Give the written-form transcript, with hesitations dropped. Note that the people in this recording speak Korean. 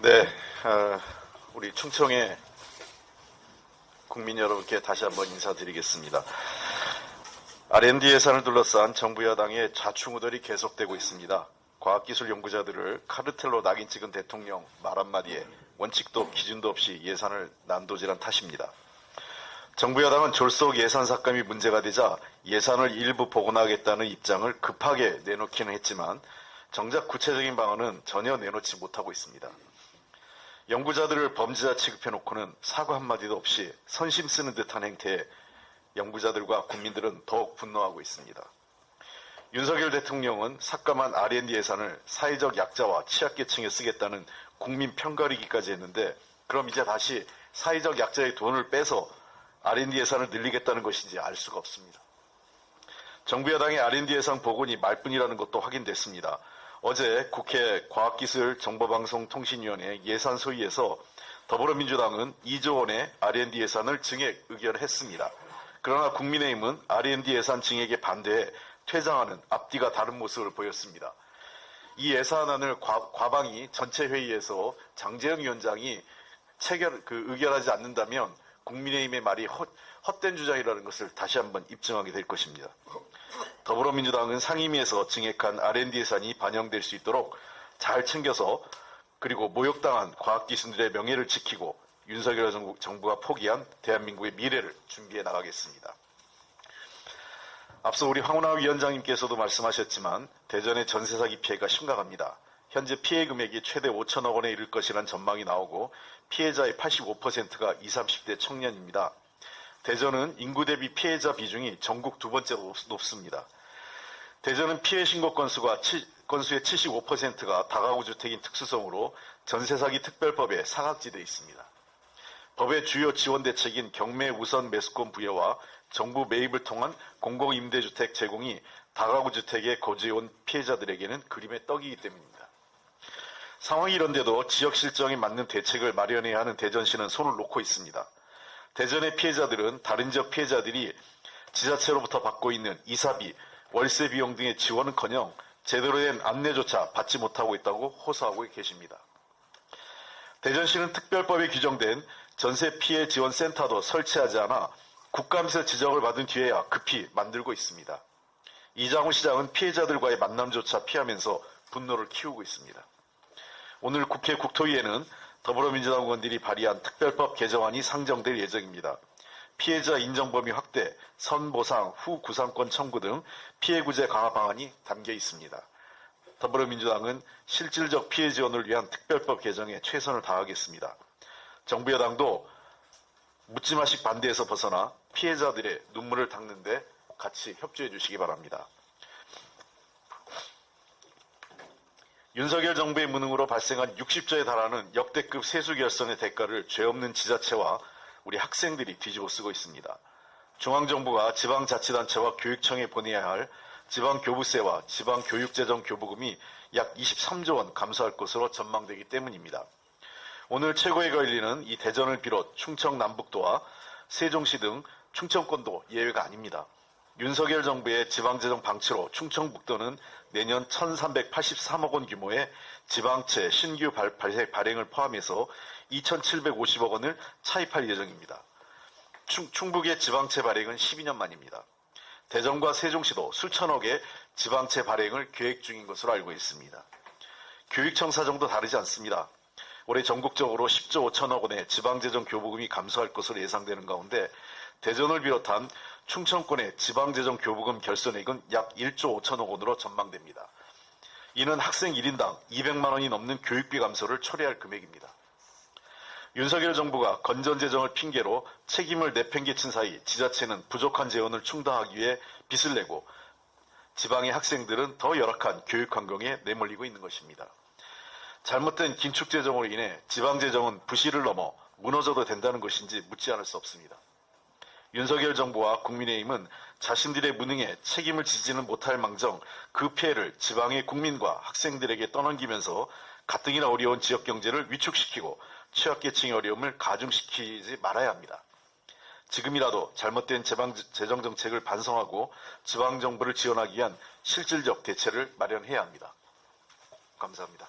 네, 우리 충청의 국민 여러분께 다시 한번 인사드리겠습니다. R&D 예산을 둘러싼 정부 여당의 좌충우돌이 계속되고 있습니다. 과학기술 연구자들을 카르텔로 낙인 찍은 대통령 말 한마디에 원칙도 기준도 없이 예산을 난도질한 탓입니다. 정부 여당은 졸속 예산 삭감이 문제가 되자 예산을 일부 복원하겠다는 입장을 급하게 내놓기는 했지만 정작 구체적인 방안은 전혀 내놓지 못하고 있습니다. 연구자들을 범죄자 취급해놓고는 사과 한마디도 없이 선심 쓰는 듯한 행태에 연구자들과 국민들은 더욱 분노하고 있습니다. 윤석열 대통령은 삭감한 R&D 예산을 사회적 약자와 취약계층에 쓰겠다는 국민 편가르기까지 했는데 그럼 이제 다시 사회적 약자의 돈을 빼서 R&D 예산을 늘리겠다는 것인지 알 수가 없습니다. 정부 여당의 R&D 예산 복원이 말뿐이라는 것도 확인됐습니다. 어제 국회 과학기술정보방송통신위원회 예산소위에서 더불어민주당은 2조 원의 R&D 예산을 증액 의결했습니다. 그러나 국민의힘은 R&D 예산 증액에 반대해 퇴장하는 앞뒤가 다른 모습을 보였습니다. 이 예산안을 과방위 전체 회의에서 장제영 위원장이 의결하지 않는다면 국민의힘의 말이 헛된 주장이라는 것을 다시 한번 입증하게 될 것입니다. 더불어민주당은 상임위에서 증액한 R&D 예산이 반영될 수 있도록 잘 챙겨서 그리고 모욕당한 과학기술들의 명예를 지키고 윤석열 정부가 포기한 대한민국의 미래를 준비해 나가겠습니다. 앞서 우리 황운하 위원장님께서도 말씀하셨지만 대전의 전세 사기 피해가 심각합니다. 현재 피해 금액이 최대 5천억 원에 이를 것이라는 전망이 나오고 피해자의 85%가 20, 30대 청년입니다. 대전은 인구 대비 피해자 비중이 전국 두 번째로 높습니다. 대전은 피해 신고 건수의 75%가 다가구 주택인 특수성으로 전세 사기 특별법에 사각지대에 있습니다. 법의 주요 지원 대책인 경매 우선 매수권 부여와 정부 매입을 통한 공공임대주택 제공이 다가구 주택에 거주해온 피해자들에게는 그림의 떡이기 때문입니다. 상황이 이런데도 지역 실정에 맞는 대책을 마련해야 하는 대전시는 손을 놓고 있습니다. 대전의 피해자들은 다른 지역 피해자들이 지자체로부터 받고 있는 이사비, 월세 비용 등의 지원은커녕 제대로 된 안내조차 받지 못하고 있다고 호소하고 계십니다. 대전시는 특별법에 규정된 전세 피해 지원 센터도 설치하지 않아 국감에서 지적을 받은 뒤에야 급히 만들고 있습니다. 이장우 시장은 피해자들과의 만남조차 피하면서 분노를 키우고 있습니다. 오늘 국회 국토위에는 더불어민주당 의원들이 발의한 특별법 개정안이 상정될 예정입니다. 피해자 인정 범위 확대, 선보상, 후구상권 청구 등 피해 구제 강화 방안이 담겨 있습니다. 더불어민주당은 실질적 피해 지원을 위한 특별법 개정에 최선을 다하겠습니다. 정부 여당도 묻지마식 반대에서 벗어나 피해자들의 눈물을 닦는 데 같이 협조해 주시기 바랍니다. 윤석열 정부의 무능으로 발생한 60조에 달하는 역대급 세수 결손의 대가를 죄 없는 지자체와 우리 학생들이 뒤집어 쓰고 있습니다. 중앙정부가 지방자치단체와 교육청에 보내야 할 지방교부세와 지방교육재정교부금이 약 23조 원 감소할 것으로 전망되기 때문입니다. 오늘 최고위가 열리는 이 대전을 비롯 충청 남북도와 세종시 등 충청권도 예외가 아닙니다. 윤석열 정부의 지방재정 방치로 충청북도는 내년 1,383억 원 규모의 지방채 신규 발행을 포함해서 2,750억 원을 차입할 예정입니다. 충북의 지방채 발행은 12년 만입니다. 대전과 세종시도 수천억의 지방채 발행을 계획 중인 것으로 알고 있습니다. 교육청 사정도 다르지 않습니다. 올해 전국적으로 10조 5천억 원의 지방재정 교부금이 감소할 것으로 예상되는 가운데 대전을 비롯한 충청권의 지방재정 교부금 결손액은 약 1조 5천억 원으로 전망됩니다. 이는 학생 1인당 200만 원이 넘는 교육비 감소를 초래할 금액입니다. 윤석열 정부가 건전재정을 핑계로 책임을 내팽개친 사이 지자체는 부족한 재원을 충당하기 위해 빚을 내고 지방의 학생들은 더 열악한 교육 환경에 내몰리고 있는 것입니다. 잘못된 긴축재정으로 인해 지방재정은 부실을 넘어 무너져도 된다는 것인지 묻지 않을 수 없습니다. 윤석열 정부와 국민의힘은 자신들의 무능에 책임을 지지는 못할 망정 그 피해를 지방의 국민과 학생들에게 떠넘기면서 가뜩이나 어려운 지역 경제를 위축시키고 취약계층의 어려움을 가중시키지 말아야 합니다. 지금이라도 잘못된 재정 정책을 반성하고 지방정부를 지원하기 위한 실질적 대책을 마련해야 합니다. 감사합니다.